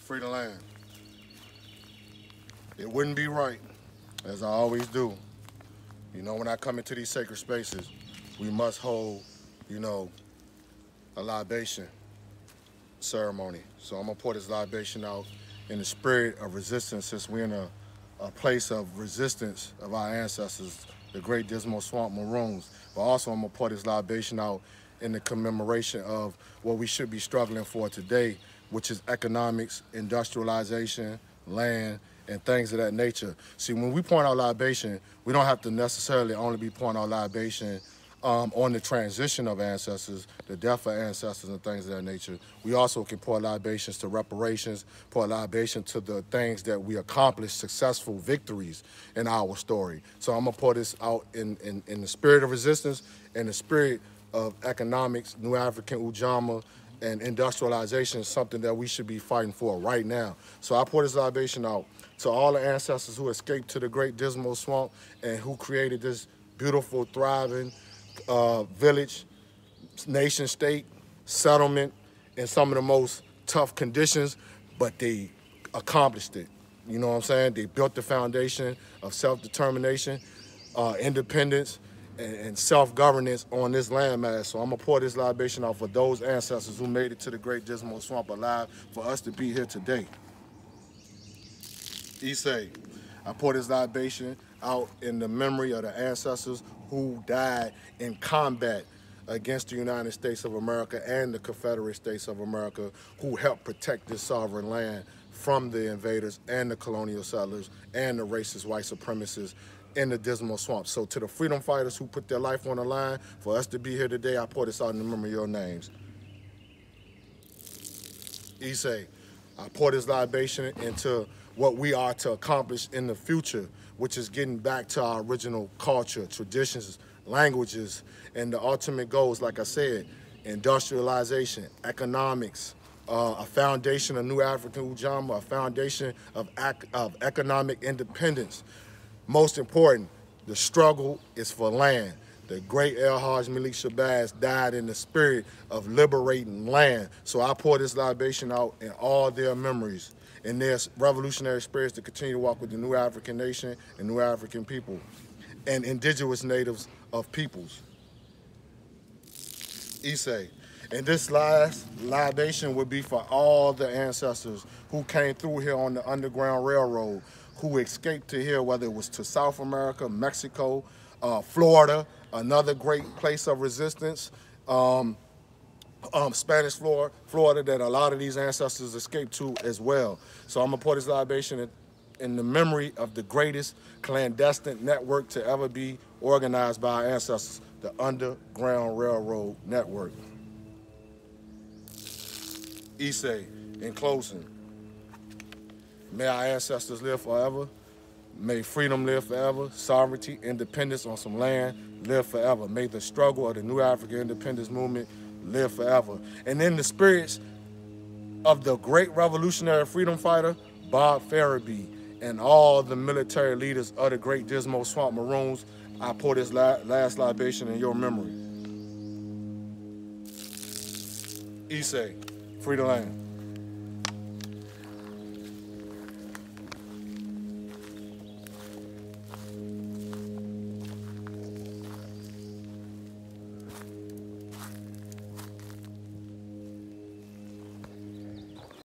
Free the land. It wouldn't be right, as I always do. You know, when I come into these sacred spaces, we must hold, you know, a libation ceremony. So I'm gonna pour this libation out in the spirit of resistance, since we're in a place of resistance of our ancestors, the great Dismal Swamp Maroons. But also I'm gonna pour this libation out in the commemoration of what we should be struggling for today, which is economics, industrialization, land, and things of that nature. See, when we point out libation, we don't have to necessarily only be pointing out libation on the transition of ancestors, the death of ancestors and things of that nature. We also can pour libations to reparations, pour libation to the things that we accomplished, successful victories in our story. So I'm gonna pour this out in the spirit of resistance and the spirit of economics, New African Ujamaa, and industrialization is something that we should be fighting for right now. So I pour this libation out to all the ancestors who escaped to the great Dismal Swamp and who created this beautiful, thriving village, nation state, settlement in some of the most tough conditions, but they accomplished it. You know what I'm saying? They built the foundation of self-determination, independence, and self-governance on this landmass. So I'm gonna pour this libation out for those ancestors who made it to the great Dismal Swamp alive for us to be here today. ISEEEEE. I pour this libation out in the memory of the ancestors who died in combat against the United States of America and the Confederate States of America, who helped protect this sovereign land from the invaders and the colonial settlers and the racist white supremacists in the Dismal Swamp. So to the freedom fighters who put their life on the line for us to be here today, I pour this out in the memory of your names. ISEEEEE. I pour this libation into what we are to accomplish in the future, which is getting back to our original culture, traditions, languages, and the ultimate goals, like I said, industrialization, economics, a foundation of New African Ujamaa, a foundation of economic independence. Most important, the struggle is for land. The great El Hajj Malik Shabazz died in the spirit of liberating land. So I pour this libation out in all their memories, in their revolutionary spirits to continue to walk with the New African nation and New African people and indigenous natives of peoples. ISEEEEE. And this last libation would be for all the ancestors who came through here on the Underground Railroad, who escaped to here, whether it was to South America, Mexico, Florida, another great place of resistance, Spanish Florida, that a lot of these ancestors escaped to as well. So I'm gonna pour this libation in the memory of the greatest clandestine network to ever be organized by our ancestors, the Underground Railroad Network. ISEEEEE. In closing, may our ancestors live forever. May freedom live forever. Sovereignty, independence on some land live forever. May the struggle of the New African Independence Movement live forever. And in the spirits of the great revolutionary freedom fighter, Bob Farabee, and all the military leaders of the great Dismal Swamp Maroons, I pour this last libation in your memory. ISEEEEE. Free the land.